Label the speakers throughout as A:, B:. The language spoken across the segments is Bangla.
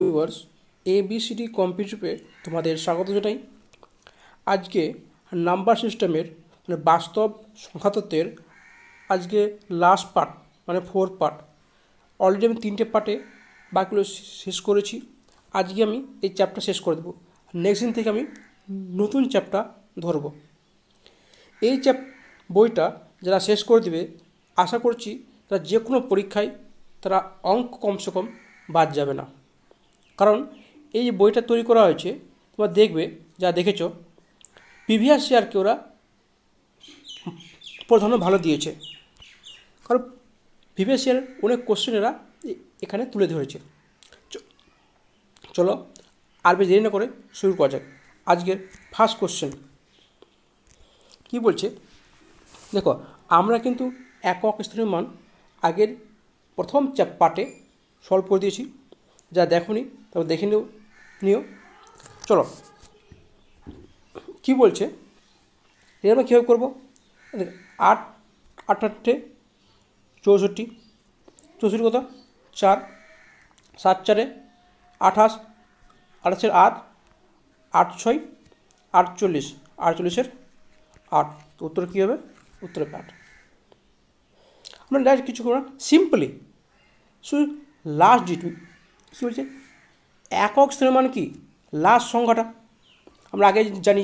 A: ভিউয়ার্স ABCD কম্পিউটারে তোমাদের স্বাগত জানাই। আজকে নাম্বার সিস্টেমের বাস্তব সংখ্যাতত্ত্বের আজকে লাস্ট পার্ট মানে 4 পার্ট। অলরেডি আমি 3টে পার্টে বাকিগুলো শেষ করেছি। আজকে আমি এই চ্যাপ্টার শেষ করে দেবো। নেক্সট দিন থেকে আমি নতুন চ্যাপ্টার ধরবো। এই বইটা যারা শেষ করে দেবে আশা করছি তারা যে কোনো পরীক্ষায় তারা অঙ্ক কমসে কম বাদ যাবে না। কারণ এই যে বইটা তৈরি করা হয়েছে তোমরা দেখবে যা দেখেছ প্রিভিয়াস ইয়ারকে ওরা প্রাধান্য ভালো দিয়েছে, কারণ প্রিভিয়াস ইয়ার অনেক কোশ্চেন এরা এখানে তুলে ধরেছে। চলো আর বেশি দেরি না করে শুরু করা যাক। আজকের ফার্স্ট কোশ্চেন কী বলছে দেখো, আমরা কিন্তু একক স্থানীয় মান আগের প্রথম পার্টে সলভ করে দিয়েছি। যা দেখোনি তবে দেখে নিও। চলো কী বলছে এটা আমরা কীভাবে করবো। 8 8 64 64 কত 4 7 4 28 28 8 8 6 48 48 8। তো উত্তর কী হবে? উত্তর 8। আমরা ডাইরেক্ট কিছু করবো না, সিম্পলি শুধু লাস্ট ডিট কী বলছে একক স্থানীয় মান কি লাস্ট সংখ্যাটা আমরা আগে জানি,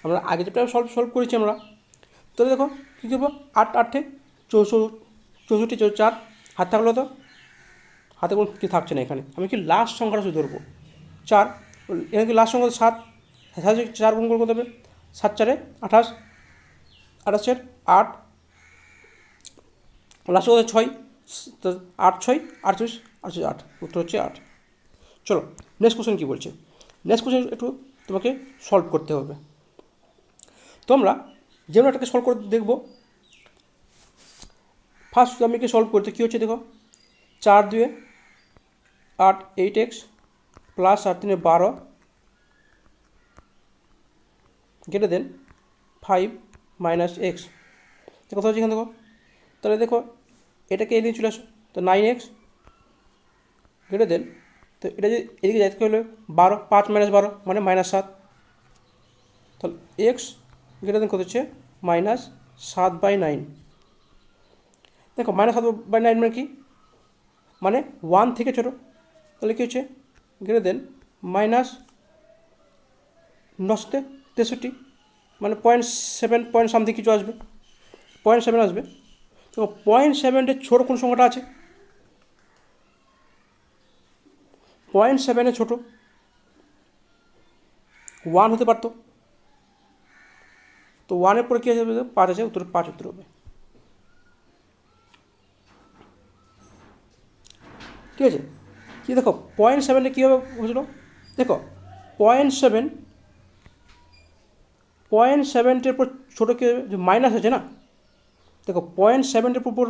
A: আমরা আগে যেটা সলভ করেছি আমরা। তো দেখো কী করবো 8 8 64 4 হাত থাকলো, তো হাতে কোনো কি থাকছে না এখানে। আমি কি লাস্ট সংখ্যাটা শুধু ধরবো 4, এখানে কি লাস্ট সংখ্যা 7, 4 গুণ করতে হবে 7 4 28 28 8 লাস্ট সংখ্যা 6, তো 8 6 48 48 8, উত্তর হচ্ছে 8। চলো নেক্সট কোশ্চেন কী বলছে। নেক্সট কোশ্চেন একটু তোমাকে সলভ করতে হবে। তোমরা যেমন এটাকে সলভ করে দেখবো। ফার্স্ট আমি কি সলভ করতে কী হচ্ছে দেখো, 4 2 8 8x plus 8 3 12 greater than 5 minus x. কথা হচ্ছে এখানে দেখো, তাহলে দেখো এটাকে এদিকে চলে আসো, তো 9x গ্রেটার দেন, তো এটা যদি এদিকে যাইতে হলে 12 5 মাইনাস 12 মানে -7, তাহলে এক্স গ্রেটার দেন কত হচ্ছে -7/9। দেখো -7/9 মানে কি, মানে 1 থেকে ছোটো, তাহলে কী হচ্ছে গ্রেটার দেন -963 মানে 0.7 পয়েন্ট সামথিং কিছু আসবে, 0.7 আসবে। তো 0.7 ছোটো কোন সংখ্যাটা আছে, 0.7 ছোটো 1 হতে পারতো, তো 1-এর পরে কী আছে 5 আছে, উত্তর 5 উত্তর হবে। ঠিক আছে, কি দেখো 0.7 কীভাবে হয়েছিল দেখো, 0.7 পর ছোটো কী যে মাইনাস আছে না, দেখো 0.7 উপর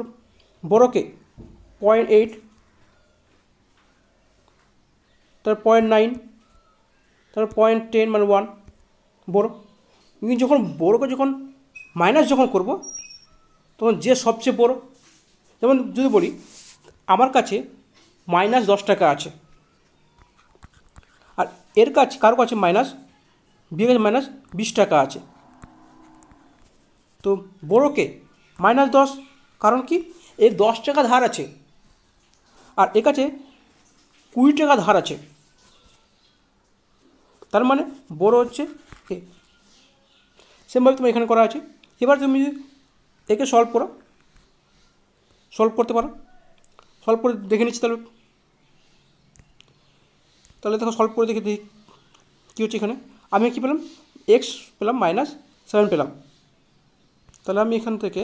A: বড়োকে 0.8, তারপর 0.9, তারপর 0.10 মানে 1 বড়ো। কিন্তু যখন বড়োকে যখন মাইনাস যখন করব তখন যে সবচেয়ে বড়ো, যেমন যদি বলি আমার কাছে -10 টাকা আছে, আর এর কাছে কারো কাছে বিয়ের কাছে -20 টাকা আছে, তো বড়োকে -10, কারণ কি এর 10 টাকা ধার আছে আর এর কাছে 20 টাকা ধার আছে, তার মানে বড়ো হচ্ছে এ। সেমভাবে তুমি এখানে করা আছে। এবার তুমি একে সলভ করতে পারো, সলভ করে দেখে নিচ্ছি। তাহলে দেখো সলভ করে দেখি কী হচ্ছে। এখানে আমি কী পেলাম, এক্স পেলাম -7 পেলাম, তাহলে আমি এখান থেকে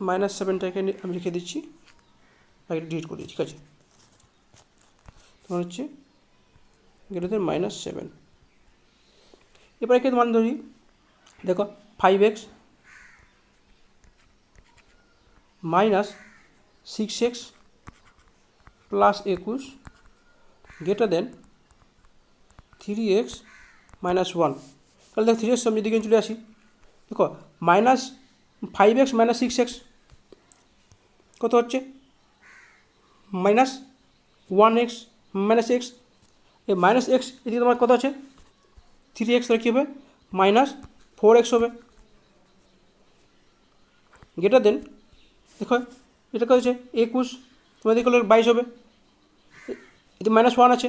A: -7টাকে আমি লিখে দিচ্ছি, এটা ডিলিট করে দিচ্ছি। ঠিক আছে, তোমার হচ্ছে গ্রেটার দেন -7। এবার একে মান ধরি, দেখো 5x -6x plus 21 greater than 3x -1। তাহলে দেখো 3x আমি দিকে চলে আসি, দেখো -5x -6x কত হচ্ছে মাইনাস 1x মাইনাস এক্স, এই মাইনাস এক্স এদিকে তোমার কত আছে 3x, তাহলে কী হবে মাইনাস 4x হবে। গ্রেটার দেন দেখো এটা কত আছে 21, তোমাদের করলে 22 হবে, এতে -1 আছে।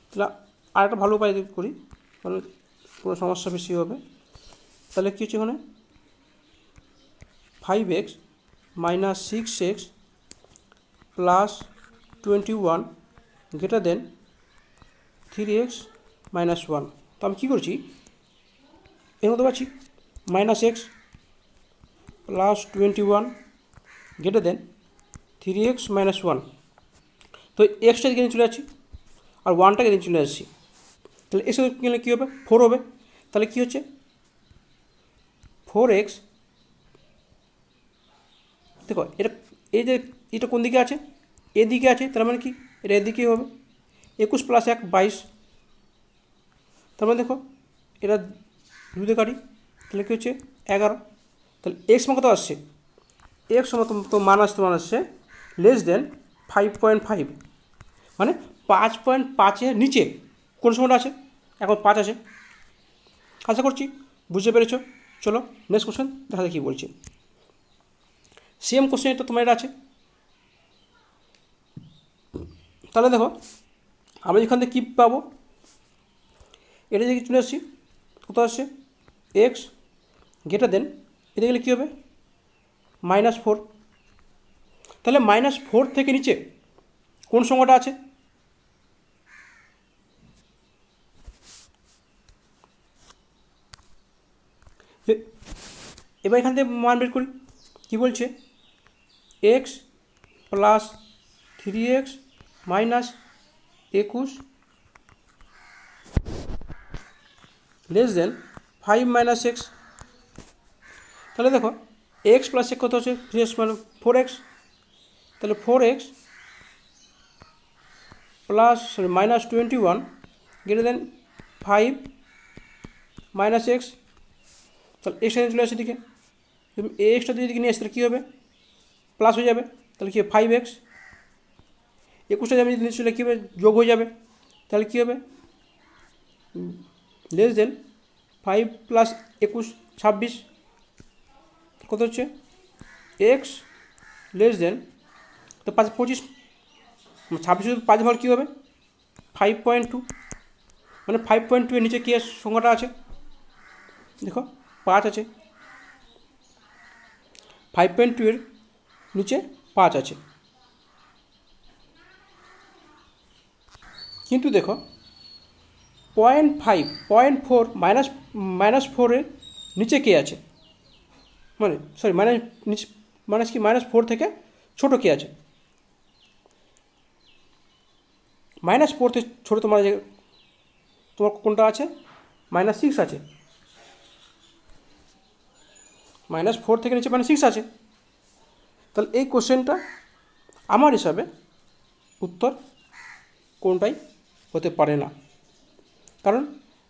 A: তাহলে আর একটা ভালো উপায় করি, তাহলে পুরো সমস্যা বেশি হবে। তাহলে কী হচ্ছে এখানে 5x minus 6x plus 21 greater than 3x minus 1। তো আমি কী করছি এর মধ্যে পাচ্ছি minus x plus 21 greater than 3x minus 1। তো এক্সটা দিকে নিয়ে চলে যাচ্ছি আর 1টাকে নিয়ে চলে আসছি, তাহলে এর সাথে গেলে কী হবে 4 হবে। তাহলে কী হচ্ছে 4x, দেখো এটা এই যে এটা কোন দিকে আছে এদিকে আছে, তার মানে কি এটা এদিকেই হবে 21 প্লাস 1 22, তার মানে দেখো এটা দুধে কাটি, তাহলে কী হচ্ছে 11। তাহলে এক্স মান কত আসছে, এক্স মান তো মান আসছে লেস দেন 5.5, মানে 5.5-এর নিচে কোন সময়টা আছে, এখন 5 আছে। আশা করছি বুঝতে পেরেছ। চলো নেক্সট কোশ্চেন দেখা যায় কী বলছে। সেম কোশ্চেন তো তোমার এটা আছে। তাহলে দেখো আমরা এখান থেকে কী পাবো, এটা যদি চলে আসছি কত আসছে এক্স গ্রেটার দেন এতে গেলে কী হবে -4। তাহলে -4 থেকে নিচে কোন সংখ্যাটা আছে, এবার এখান থেকে মান বের করি। কী বলছে x plus 3x minus 21 less than 5 minus x. তাহলে দেখো এক্স প্লাস এক কত হচ্ছে 3x মানে 4x, তাহলে 4x plus -21 greater than 5 minus x. তাহলে এক্স চলে আসে দিকে, তুমি এক্সটা যদি দিকে নিয়ে আসে তাহলে কী হবে প্লাস হয়ে যাবে, তাহলে কী হবে 5x। 21টা আমি যদি চলে কী হবে যোগ হয়ে যাবে, তাহলে কী হবে লেস দেন 5 প্লাস 21 26, কত হচ্ছে এক্স লেস দেন তো 5 25 26 5 ভাগ কী হবে 5.2, মানে 5.2 এর নিচে কী সংখ্যাটা আছে দেখো 5 আছে, 5.2 এর নিচে 5 আছে। কিন্তু দেখো 0.4 -4-এর নিচে কে আছে, মানে সরি নিচে মাইনাস কি -4 থেকে ছোটো কে আছে, -4 থেকে ছোটো তোমার কোনটা আছে -6 আছে, -4 থেকে নিচে -6 আছে। তাহলে এই কোশ্চেনটা আমার হিসাবে উত্তর কোনটাই হতে পারে না, কারণ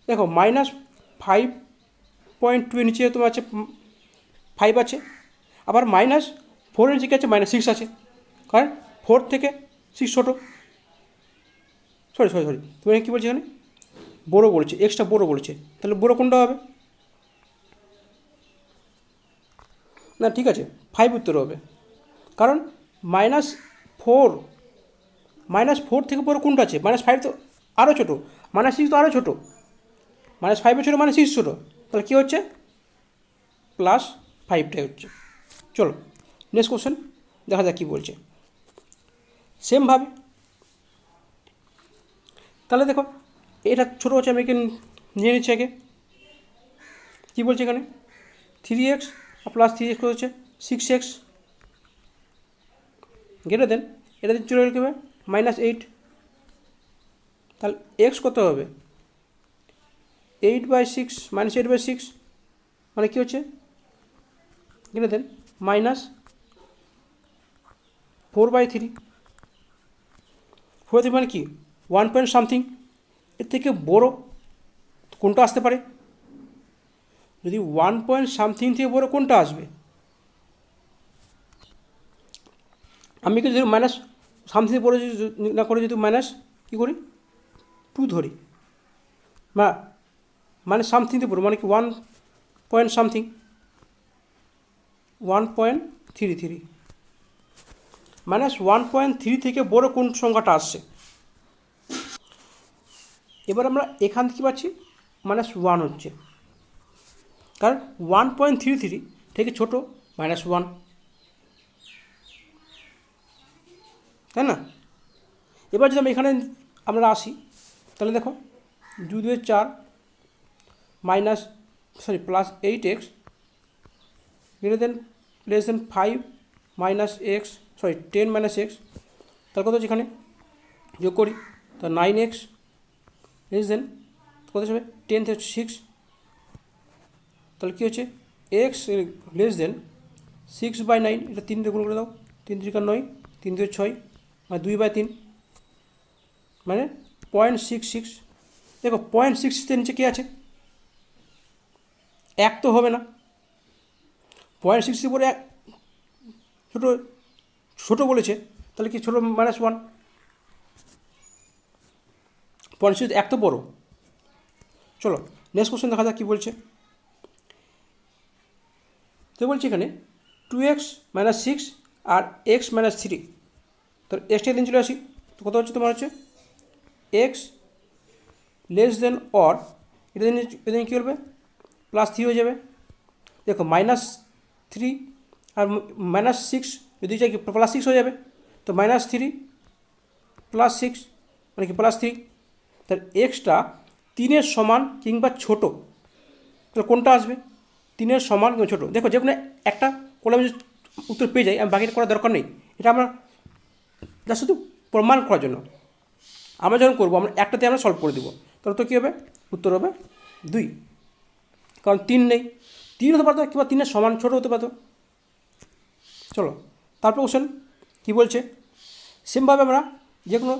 A: দেখো -5.2 এর নিচে তোমার আছে 5 আছে, আবার -4 এর নিচে আছে -6 আছে, কারণ 4 থেকে 6 ছোটো। সরি তুমি কী বলছি এখানে বড়ো বলছে, এক্সট্রা বড়ো বলছে, তাহলে বড়ো কোনটা হবে না, ঠিক আছে 5 উত্তর হবে, কারণ -4 থেকে বড়ো কোনটা আছে, -5 তো আরও ছোটো, -6 তো আরও ছোটো, -5 ছোটো -6 ছোটো, তাহলে কী হচ্ছে +5টাই হচ্ছে। চলো নেক্সট কোশ্চেন দেখা যাক কী বলছে। সেমভাবে তাহলে দেখো এটা ছোটো হচ্ছে, আমি একে নিয়ে নিচ্ছি আগে। কী বলছে এখানে 3x প্লাস 3x হচ্ছে 6x গ্রেটার দেন এটা দিয়ে চলে গেলে কী হবে -8, তাহলে এক্স কত হবে 8/6 -8/6, মানে কী হচ্ছে গ্রেটার দেন -4/3, 4/3 মানে কি 1 পয়েন্ট সামথিং, এর থেকে বড় কোনটা আসতে পারে, যদি 1 পয়েন্ট সামথিং থেকে বড় কোনটা আসবে, আমি কি যদি সামথিং পড়ে না করে যদি মাইনাস কী করি 2 ধরি, মানে সামথিং দিয়ে পড়ো, মানে কি 1 পয়েন্ট সামথিং 1.33 মাইনাস 1.3 থেকে বড় কোন সংখ্যাটা আসছে। এবার আমরা এখান থেকে পাচ্ছি -1 হচ্ছে, কারণ 1.33 থেকে ছোট -1, তাই না। এবার যদি আমরা এখানে আসি, তাহলে দেখো 2 2 4 plus 8x less than 5 x 10 x, তার কত হচ্ছে এখানে যোগ করি, তা 9x লেস দেন কত হবে 10 থেকে 6, তাহলে কী হচ্ছে x লেস দেন 6/9, এটা 3 দিয়ে গুণ করে দাও, 3 3 9, 3 2 6, মানে 2/3, মানে 0.66। দেখো 0.66 নিচে কী আছে, 1 তো হবে না, 0.66 পরে ছোটো বলেছে, তাহলে কি ছোটো -1, 0.66 1 তো বড়। চলো নেক্সট কোশ্চেন দেখা যাক কী বলছে। তো বলছি এখানে 2x - 6 আর x - 3, তো এক্সটা দিন চলে আসি, তো কত হচ্ছে তোমার হচ্ছে x লেস দেন অর, এটা দিন কী করবে +3 হয়ে যাবে। দেখো -3 আর -6 যদি চাই +6 হয়ে যাবে, তো -3 + 6 মানে কি +3, তাহলে এক্সটা 3-এর সমান কিংবা ছোট, তাহলে কোনটা আসবে 3-এর সমান কিংবা ছোটো। দেখো যে কোনো একটা করলে আমি উত্তর পেয়ে যাই, আমি বাকিটা করার দরকার নেই, এটা আমরা যা শুধু প্রমাণ করার জন্য। আমরা যখন করবো আমরা একটাতে আমরা সলভ করে দেবো, তাহলে তো কী হবে উত্তর হবে 2, কারণ 3 নেই, 3 হতে পারতো কিংবা 3-এর সমান ছোটো হতে পারতো। চলো তারপর কোশ্চেন কী বলছে, সেমভাবে আমরা যে কোনো,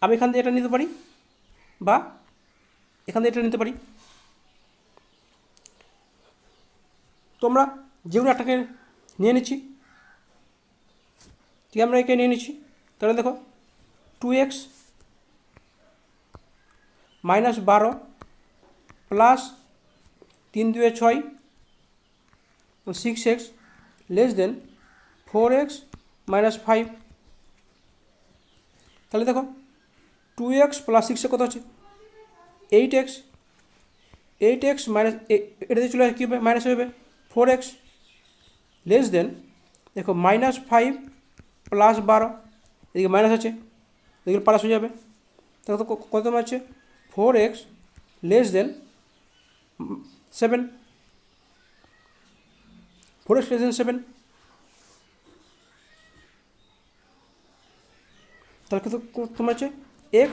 A: আমি এখান থেকে এটা নিতে পারি বা এখান থেকে এটা নিতে পারি, তোমরা যে কোনো একটাকে নিয়ে নিচ্ছি, ঠিক আমরা একে নিয়ে নিচ্ছি। তাহলে দেখো 2x -12 plus 3 2 6 6x less than 4x - 5, তাহলে দেখো 2x + 6 কত হচ্ছে 8x, 8x মাইনাস এটা দিয়ে চলে আসে কী হবে মাইনাস হবে 4x লেস দেন, দেখো -5 + 12, এদিকে মাইনাস আছে, এদিকে প্লাস হয়ে যাবে, তাহলে তো কত আছে 4x less than 7, 4x less than 7, তাহলে কত তোমার আছে x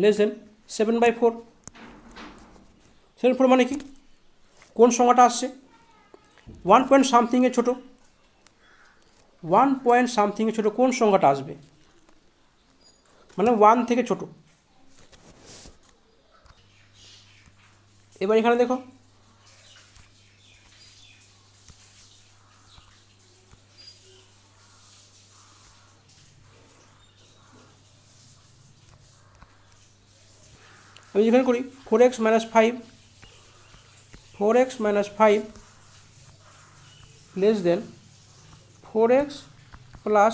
A: লেস দেন 7/4, 7/4 মানে কি কোন সংখ্যাটা আসছে 1 পয়েন্ট সামথিংয়ে ছোটো, 1 পয়েন্ট সামথিংয়ে ছোটো কোন সংখ্যাটা আসবে, মানে 1 থেকে ছোট। এবার এখানে দেখো আমি যেখানে করি 4x - 5, 4x - 5 less than 4x plus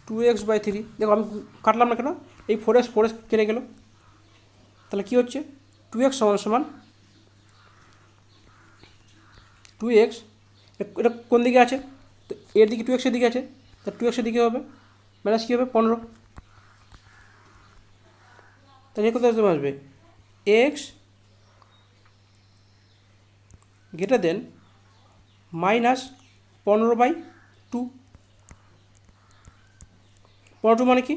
A: 2x/3, দেখো আমি কাটলাম না কেন, এই 4x কেটে গেল, তাহলে কী হচ্ছে 2x সমান 2x, এটা কোন দিকে আছে, তো এর দিকে 2x এর দিকে আছে, তা 2x এর দিকে হবে মাইনাস কী হবে 15, তাহলে কোথায় আসবে x গ্রেটার দেন -15/2, 15 মানে কি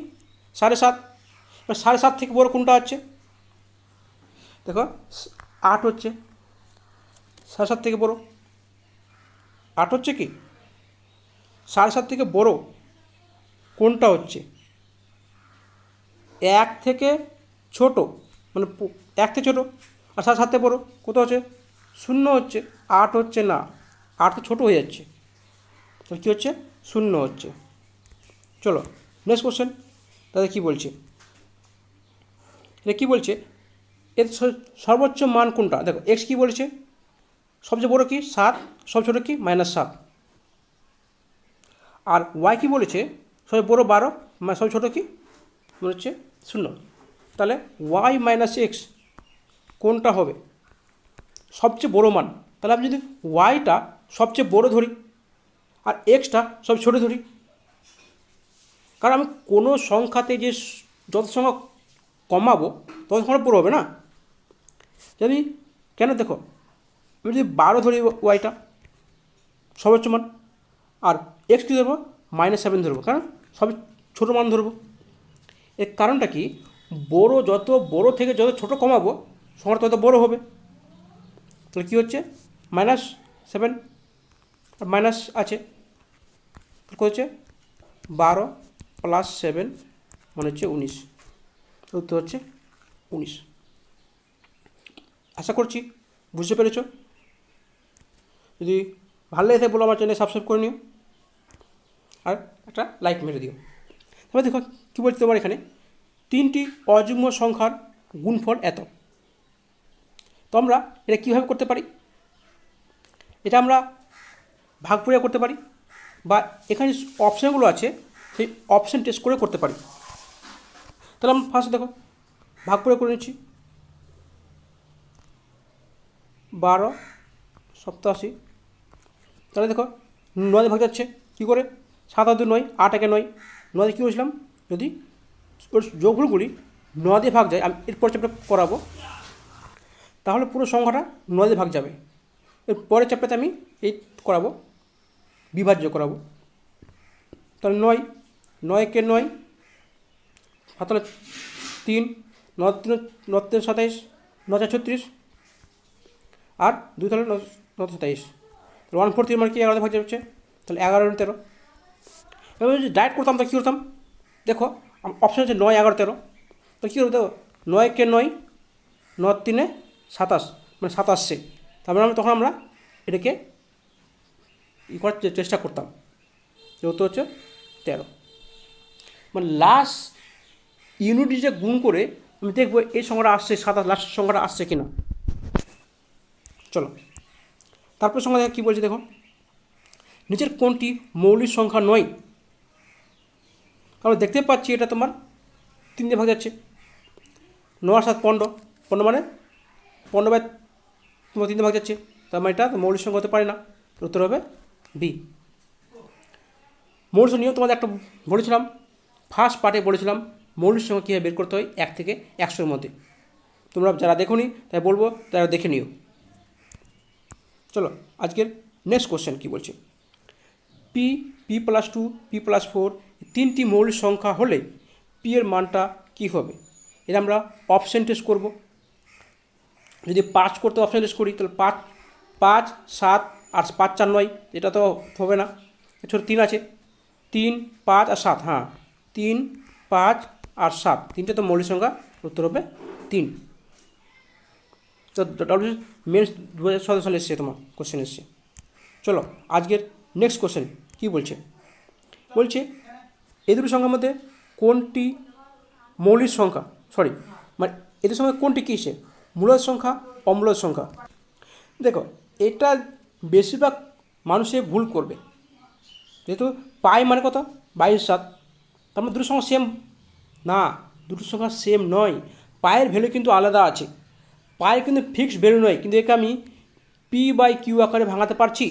A: 7.5, 7.5 থেকে বড় কোনটা হচ্ছে দেখো 8 হচ্ছে, 7.5 থেকে বড় 8 হচ্ছে কি 7.5 থেকে বড় কোনটা হচ্ছে 1 থেকে ছোট, মানে 1 থেকে ছোটো আর 7.5 থেকে বড় কত হচ্ছে 0 হচ্ছে, 8 হচ্ছে না, 8 তো ছোটো হয়ে যাচ্ছে, তাহলে কী হচ্ছে 0 হচ্ছে। চলো নেক্সট কোশ্চেন তাদের কী বলছে, এটা কী বলছে, এর সর্বোচ্চ মান কোনটা? দেখো এক্স কী বলেছে, সবচেয়ে বড় কি 7, সব ছোটো কি -7, আর ওয়াই কী বলেছে, সবচেয়ে বড় 12, সব ছোটো কি মনে হচ্ছে 0। তাহলে ওয়াই মাইনাস এক্স কোনটা হবে সবচেয়ে বড় মান? তাহলে আমি যদি ওয়াইটা সবচেয়ে বড় ধরি আর এক্সটা সব ছোটো ধরি, কারণ আমি কোনো সংখ্যাতে যে যত সংখ্যা কমাবো তত সংখ্যা বড় হবে না। যদি কেন দেখো, আমি যদি 12 ধরি ওয়াইটা সর্বোচ্চ মান, আর এক্স কী ধরবো -7 ধরবো, কারণ সব ছোটো মান ধরবো। এর কারণটা কি, যত বড় থেকে যত ছোটো কমাবো সংখ্যাটা তত বড় হবে। তাহলে কী হচ্ছে -7 আর মাইনাস আছে, কী হচ্ছে 12 + 7 মানে হচ্ছে 19, উত্তর হচ্ছে 19। আশা করছি বুঝতে পেরেছ। যদি ভালো লেগে থাকে বলো আমার চ্যানেল সাবস্ক্রাইব করে নিও আর একটা লাইক মেরে দিও। তবে দেখো কী বলছি তোমার এখানে, 3টি অযুগ্ম সংখ্যার গুণফল এত। তো আমরা এটা কীভাবে করতে পারি, এটা আমরা ভাগ প্রক্রিয়া করতে পারি, বা এখানে অপশানগুলো আছে সেই অপশান টেস্ট করে করতে পারি। তাহলে আমরা ফার্স্ট দেখো ভাগ প্রক্রিয়া করে নিচ্ছি, 12 87। তাহলে দেখো 9 ভাগ যাচ্ছে কী করে, 7 আর 2 9, 8 একে 9, 9 কী বলছিলাম, যদি ওর যোগফলগুলি 9 দিয়ে ভাগ যায়, আমি এরপর চ্যাপ্টার করাবো, তাহলে পুরো সংখ্যাটা 9 দিয়ে ভাগ যাবে। এর পরের চ্যাপ্টারে আমি এই করাবো, বিভাজ্য করাবো। তাহলে 9, 9 একে 9, তাহলে 3, 9 3 27, 9 4 36, আর 2 তাহলে 9 27, 1/4 মানে কি 11 ভাগ যাচ্ছে, তাহলে 11 13। এবার যদি ডাইরেক্ট করতাম তো কী করতাম, দেখো অপশান আছে 9 11 13, তো কী করবো দেখো 9 কে 9, 9 3 27 মানে 27, তারপরে তখন আমরা এটাকে করার চেষ্টা করতাম, যেহেতু হচ্ছে 13, মানে লাস্ট ইউনিট যে গুণ করে আমি দেখবো এই সংখ্যাটা আসছে 27, লাস্ট সংখ্যাটা আসছে কিনা। চলো তারপর সংখ্যা দেখো কী বলছে, দেখো নিচের কোনটি মৌলিক সংখ্যা নয়? আমরা দেখতে পাচ্ছি এটা তোমার 3 দিয়ে ভাগ যাচ্ছে, 9 আর 7 15, 15 মানে 15/3 দিয়ে ভাগ যাচ্ছে, তার মানে এটা মৌলিক সংখ্যা হতে পারে না, উত্তর হবে বি। মৌলিক সংখ্যা নিয়েও তোমাদের একটা বলেছিলাম, ফার্স্ট পার্টে বলেছিলাম মৌলিক সংখ্যা কীভাবে বের করতে হয় 1 থেকে 100-এর মধ্যে। তোমরা যারা দেখোনি তাই বলবো তারা দেখে নিও। চলো আজকের নেক্সট কোশ্চেন কী বলছে, পি p+2 p+4 3টি মৌলিক সংখ্যা হলে পি এর মানটা কী হবে? এটা আমরা অপশান টেস্ট করব। যদি 5 করতে অপশান টেস্ট করি তাহলে 5 5 7 আর 5 4 9, এটা তো হবে না, ছোটো 3 আছে, 3 5 আর 7, হ্যাঁ 3 5 আর 7 তিনটে তো মৌলিক সংখ্যা, উত্তর হবে 3। তো ডব্লিউ মেন্স 2017 সালে এসছে তোমার কোশ্চেন এসছে। চলো আজকের নেক্সট কোশ্চেন কী বলছে, বলছে এই দুটো সংখ্যার মধ্যে কোনটি মৌলিক সংখ্যা, মানে এদের সঙ্গে কোনটি কী সে মূলদ সংখ্যা অমূলদ সংখ্যা। দেখো এটা বেশিরভাগ মানুষে ভুল করবে, যেহেতু পাই মানে কত 22/7, তার মানে দুটো সংখ্যা সেম না, দুটো সংখ্যা সেম নয়, পায়ের ভ্যালু কিন্তু আলাদা আছে, পায়ের কিন্তু ফিক্সড ভ্যালু নয়, কিন্তু একে আমি p/q আকারে ভাঙাতে পারছি।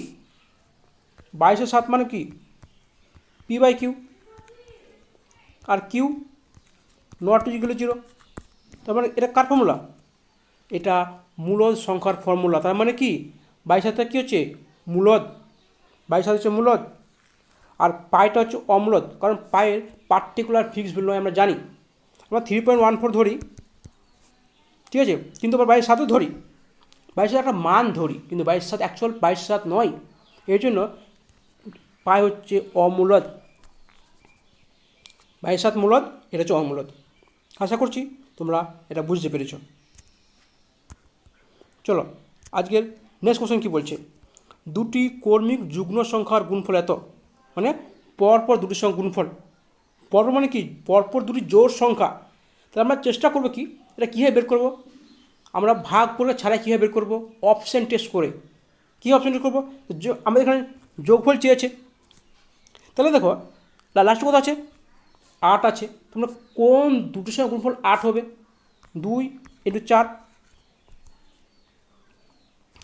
A: 22/7 মানে কি p/q, আর কিউ নট ইকুয়াল টু 0, তার মানে এটা কার ফর্মুলা, এটা মূলদ সংখ্যার ফর্মুলা। তার মানে কি 22/7 কী হচ্ছে মূলদ, 22/7 হচ্ছে মূলদ, আর পাইটা হচ্ছে অমূলদ, কারণ পায়ের পার্টিকুলার ফিক্সড ভ্যালু নয় আমরা জানি, আমরা 3.14 ধরি, ঠিক আছে, কিন্তু আবার 22/7 ধরি, 22/7 একটা মান ধরি, কিন্তু 22/7 অ্যাকচুয়াল 22/7 নয়, এর জন্য পাই হচ্ছে অমূলদ, 22/7 মূলদ, এটা হচ্ছে অমূলদ। আশা করছি তোমরা এটা বুঝতে পেরেছ। চলো আজকের নেক্সট কোশ্চেন কী বলছে, দুটি কর্মিক যুগ্ম সংখ্যার গুণফল এত, মানে পরপর দুটি সংখ্যা গুণফল পরপর মানে কি, পরপর দুটি জোড় সংখ্যা। তাহলে আমরা চেষ্টা করবো কি, এটা কীভাবে বের করব, আমরা ভাগ করে ছাড়া কীভাবে বের করব, অপশান টেস্ট করে। কী অপশান টেস্ট করবো, আমাদের এখানে যোগফল চেয়েছে, তাহলে দেখো লাস্ট কত আছে, 8 আছে। তোমরা কোন দুটোর সঙ্গে গুণফল 8 হবে, 2 × 4,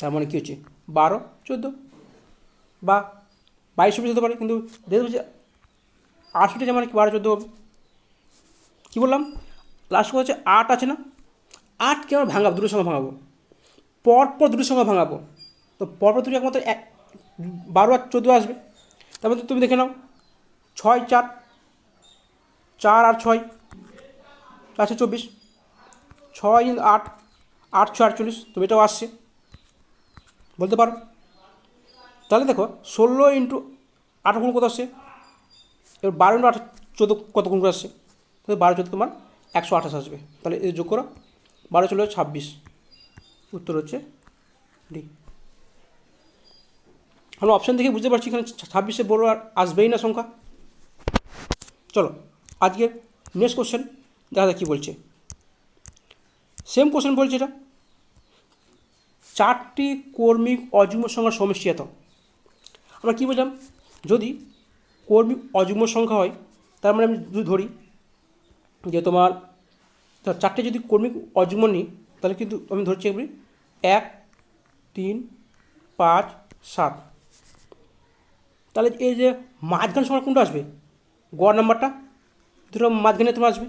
A: তার মানে কী হচ্ছে 12, 14 বা 22 হতে পারে, কিন্তু দেখতে পাচ্ছি 8 উঠেছে মানে কি 12, 14 হবে। কী বললাম, লাস্ট কথা হচ্ছে 8 আছে না, 8কে আমরা ভাঙাবো, দুটোর সঙ্গে ভাঙাবো, পরপর দুটোর সঙ্গে ভাঙাবো। তো পরপর দুটো একমাত্র 12 আর 14 আসবে। তারপর তুমি দেখে নাও 6 4, 4 আর 6, 4 24, 6 8, 8 6 48, তুমি এটাও আসছে বলতে পারো। তাহলে দেখো 16 × 8 গুণ কত আসছে, এবার 12 × 8 14 কত গুণ করে আসছে, তাহলে 12 14 তোমার 128 আসবে। তাহলে এই যোগ করো, 12 চলে 26, উত্তর হচ্ছে ডি। আমরা অপশান দেখে বুঝতে পারছি এখানে 26-এর বড় আর আসবেই না সংখ্যা। চলো আজকের নেক্সট কোশ্চেন দেখা যাক কী বলছে। সেম কোশ্চেন বলছে এটা, 4টি কর্মিক অযুগ্ম সংখ্যার সমষ্টি এত। আমরা কী বললাম, যদি কর্মিক অযুগ্ম সংখ্যা হয়, তার মানে আমি যদি ধরি যে তোমার 4টে যদি কর্মিক অযুগ্ম নিই, তাহলে কিন্তু আমি ধরছি এগুলি 1 3 5 7। তাহলে এই যে মাঝখান সংখ্যা কোনটা আসবে, গড় নাম্বারটা দুটো মাঝখানে তোমার আসবে।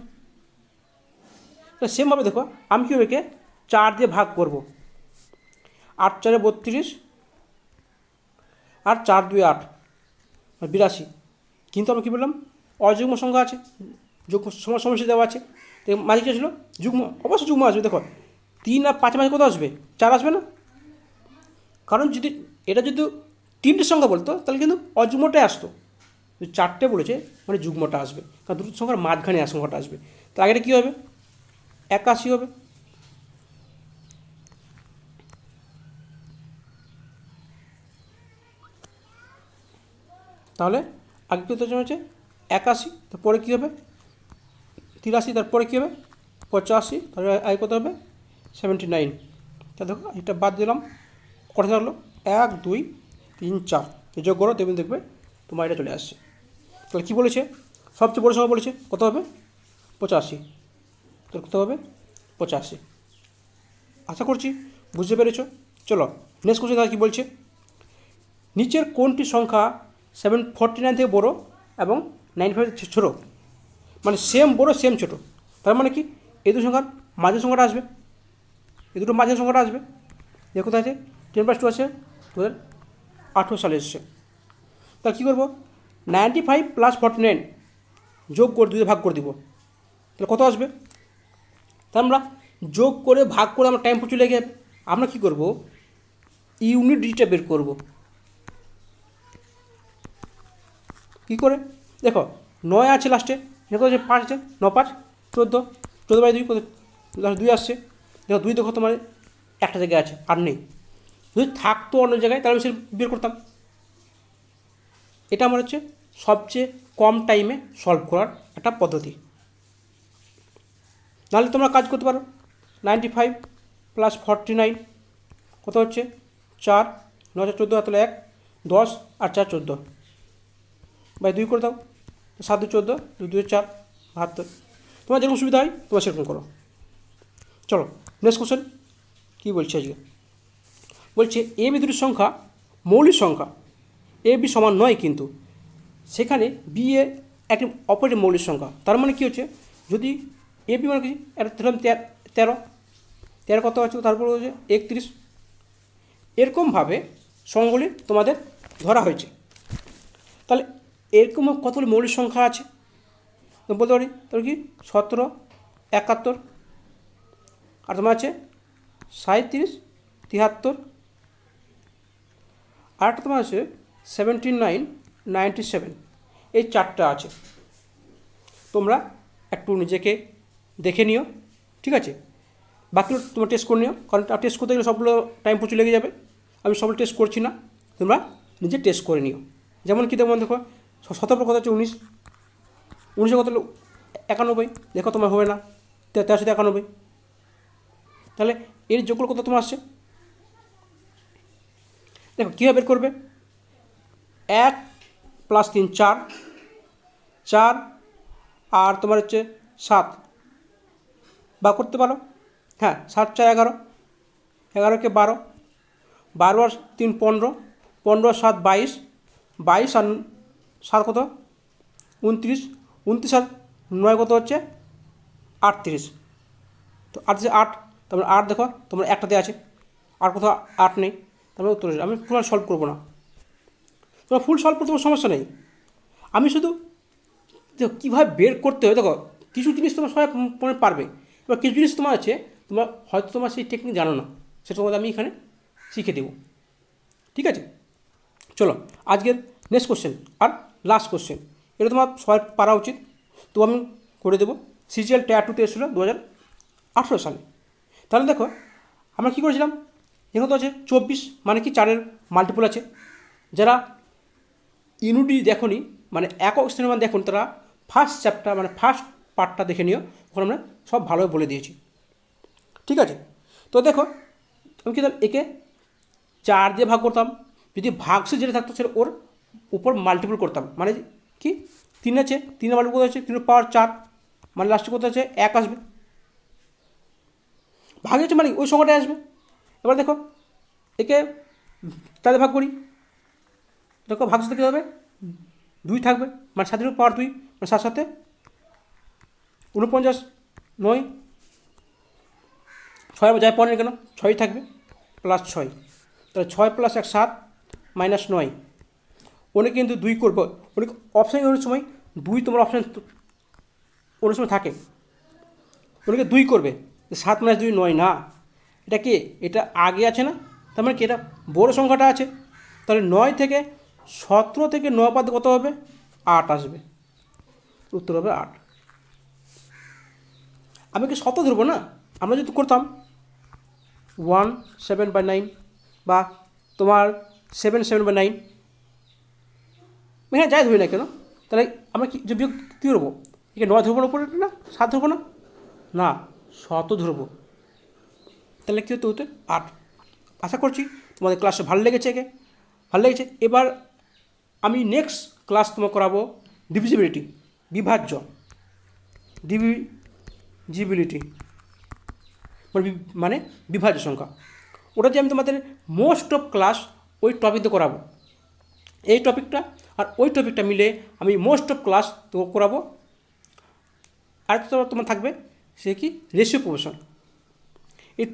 A: তাহলে সেমভাবে দেখো আমি কী একে 4 দিয়ে ভাগ করব, 8 4 32 আর 4 2 8 82। কিন্তু আমি কী বললাম, অযুগ্ম সংখ্যা আছে, যোগ সমস্যা দেওয়া আছে, তো মাঝে কী ছিল যুগ্ম, অবশ্যই যুগ্ম আসবে। দেখো 3 আর 5 মাঝে কত আসবে, 4 আসবে না, কারণ যদি এটা যদি 3টে সংখ্যা বলতো তাহলে কিন্তু অযুগ্মটাই আসতো, 4টে বলেছে মানে যুগ্মটা আসবে, কারণ দুটো সংখ্যার মাঝখানে সংখ্যাটা আসবে। তো আগেটা কী হবে, 81 হবে। তাহলে আগে কী হচ্ছে 81, তারপরে কী হবে 83, তারপরে কী হবে 85, তারপরে আগে কত হবে 79। তা দেখো এটা বাদ দিলাম, কটা থাকলো 1 2 3 4, যোগ করো তেমনি দেখবে তোমার এটা চলে আসছে। তাহলে কী বলেছে, সবচেয়ে বড় সংখ্যা বলেছে কত হবে 85, তো কত হবে 85। আশা করছি বুঝতে পেরেছো। চলো নেক্সট কোশ্চেন তাহলে কী বলছে, নিচের কোনটি সংখ্যা 749 থেকে বড়ো এবং 95 ছোটো, মানে সেম বড়ো সেম ছোটো, তার মানে কি এই দুটো সংখ্যার মাঝের সংখ্যাটা আসবে, এই দুটো মাঝের সংখ্যাটা আসবে। দেখো কোথায় আছে 10/2 আছে 2018 সালে এসছে। তাহলে কী করবো, 95 + 49 যোগ করে 2 ভাগ করে দিব, তাহলে কত আসবে। তাহলে আমরা যোগ করে ভাগ করে আমরা টাইম চলে গিয়ে আমরা কী করবো, ইউনিট ডিজিটটা বের করব। কী করে, দেখো 9 আছে লাস্টে, দেখো যে 5 আছে, 9 5 14, 14/2 কত লাস্ট 2 আসছে। দেখো 2 দেখো তোমার একটা জায়গায় আছে আর নেই, যদি থাকতো অন্য জায়গায় তাহলে আমি সে বের করতাম। এটা আমার হচ্ছে সবচেয়ে কম টাইমে সলভ করার একটা পদ্ধতি। নাহলে তোমরা কাজ করতে পারো, 95 + 49 কত হচ্ছে 4, 9 4 14, তাহলে 1 10 আর 4 14 বাই 2 করে দাও, 7 2 14, 2 2 4 72। তোমার যেরকম সুবিধা হয় তোমার সেরকম করো। চলো নেক্সট কোশ্চেন কী বলছে আজকে, বলছে এ বি দুটির সংখ্যা মৌলিক সংখ্যা, এ বি সমান নয়, কিন্তু সেখানে বি এ একটি অপরের মৌলিক সংখ্যা। তার মানে কী হচ্ছে, যদি এ বি মানে কি একটা ধরলাম 13 কত আছে, তারপর হচ্ছে 31, এরকমভাবে সংখ্যাগুলি তোমাদের ধরা হয়েছে। তাহলে এরকম কতগুলি মৌলিক সংখ্যা আছে বলতে পারি, তাহলে কি 17 71, আর তোমার আছে 37 73, আর একটা তোমার আছে 79 97, এই 4টা আছে। তোমরা একটু নিজেকে দেখে নিও, ঠিক আছে, বাকিগুলো তোমরা টেস্ট করে নিও, কারণ টেস্ট করতে গেলে সবগুলো টাইম প্রচুর লেগে যাবে। আমি সবগুলো টেস্ট করছি না, তোমরা নিজে টেস্ট করে নিও। যেমন কি তেমন দেখো 17 কথা হচ্ছে 19, 19 কত হলো 91, দেখো তোমার হবে না, 1391। তাহলে এর যোগফল কত তোমার আসছে? দেখো কীভাবে বের করবে, 1 + 3 4, 4 আর তোমার হচ্ছে 7 বা করতে পারো। হ্যাঁ, 7 4 11, 11কে 12, 12 আর 3 15, 15 আর 7 22, 22 আর 7 কত 29, 29 আর 9 কত হচ্ছে 38। তো 38 8, তারপরে 8 দেখো তোমার একটাতে আছে, আর কোথাও 8 নেই, তারপরে উত্তর আমি ফুল সলভ করবো না। তোমার ফুল সলভ করতে কোনো সমস্যা নেই, আমি শুধু কীভাবে বের করতে হয় দেখো, কিছু জিনিস তোমার সবাই মনে পারবে, এবার কিছু জিনিস তোমার আছে তোমার হয়তো তোমার সেই টেকনিক জানো না, সেটা তোমাদের আমি এখানে শিখে দেবো। ঠিক আছে, চলো আজকের নেক্সট কোশ্চেন আর লাস্ট কোশ্চেন, এটা তোমার সবাই পারা উচিত, তো আমি করে দেবো। সিজিএল টায়ার 2তে এসেছিলো 2018 সালে। তাহলে দেখো আমরা কী করেছিলাম, এখানে তো আছে 24, মানে কি 4-এর মাল্টিপল আছে। যারা ইউনিটি দেখোনি, মানে একক শ্রেণীর মান দেখুন, তারা ফার্স্ট চ্যাপ্টার মানে ফার্স্ট পার্টটা দেখে নিও, ওখানে আমরা সব ভালোভাবে বলে দিয়েছি। ঠিক আছে, তো দেখো আমি কি একে 4 দিয়ে ভাগ করতাম, যদি ভাগশেষ যেটা থাকতো সেটা ওর উপর মাল্টিপল করতাম, মানে কি 3 আছে, 3 মাল্টিপল কত আছে 3 পাওয়ার 4, মানে লাস্টে কত আছে 1 আসবে, ভাগে হচ্ছে মানে ওই সংখ্যাটাই আসবে। এবার দেখো একে 4 দিয়ে ভাগ করি, দেখো ভাগশেষে কী হবে 2 থাকবে, মানে 7 পাওয়ার 2, মানে 7 7 49, 9, 6 যায় পড়েন কেন 6 থাকবে +6, তাহলে 6 + 1 7 -9। অনেকে কিন্তু 2 করবো, অনেক অপশান অনেক সময় 2 তোমার অপশান অনেক সময় থাকে, অনেকে 2 করবে, 7 - 2 9 না, এটা কি এটা আগে আছে না, তার মানে কি এটা বড় সংখ্যাটা আছে, তাহলে 9 থেকে 17 থেকে 9 বাদ কত হবে 8 আসবে, উত্তর হবে 8। আমি কি 17 ধরবো না, আমরা যদি করতাম 1 7/9 বা তোমার 7 7/9, হ্যাঁ যাই ধরি না কেন, তাহলে আমরা কি যে বিয়োগ কী ধরবো, একে 9 ধরবো না, উপরে না 7 ধরবো না, না 17 ধরবো, তাহলে কী হতে হতে 8। আশা করছি তোমাদের ক্লাসে ভালো লেগেছে, ভালো লেগেছে। এবার আমি নেক্সট ক্লাস তোমার করাবো ডিভিজিবিলিটি, বিভাজ্য, ডিভিজিবিলিটি মানে বিভাজ্য সংখ্যা, ওটাতে আমি তোমাদের মোস্ট অফ ক্লাস ওই টপিকটা করাবো, এই টপিকটা আর ওই টপিকটা মিলে আমি মোস্ট অফ ক্লাস তো করাবো। আর তোমার থাকবে সে কি রেশিও প্রপোর্শন, এই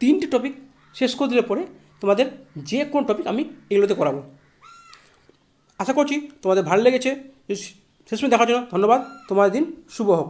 A: 3টে টপিক শেষ করে দিলে পরে তোমাদের যে কোন টপিক আমি এগুলোতে করাবো। আশা করছি তোমাদের ভালো লেগেছে, শেষ পর্যন্ত দেখার জন্য ধন্যবাদ, তোমাদের দিন শুভ হোক।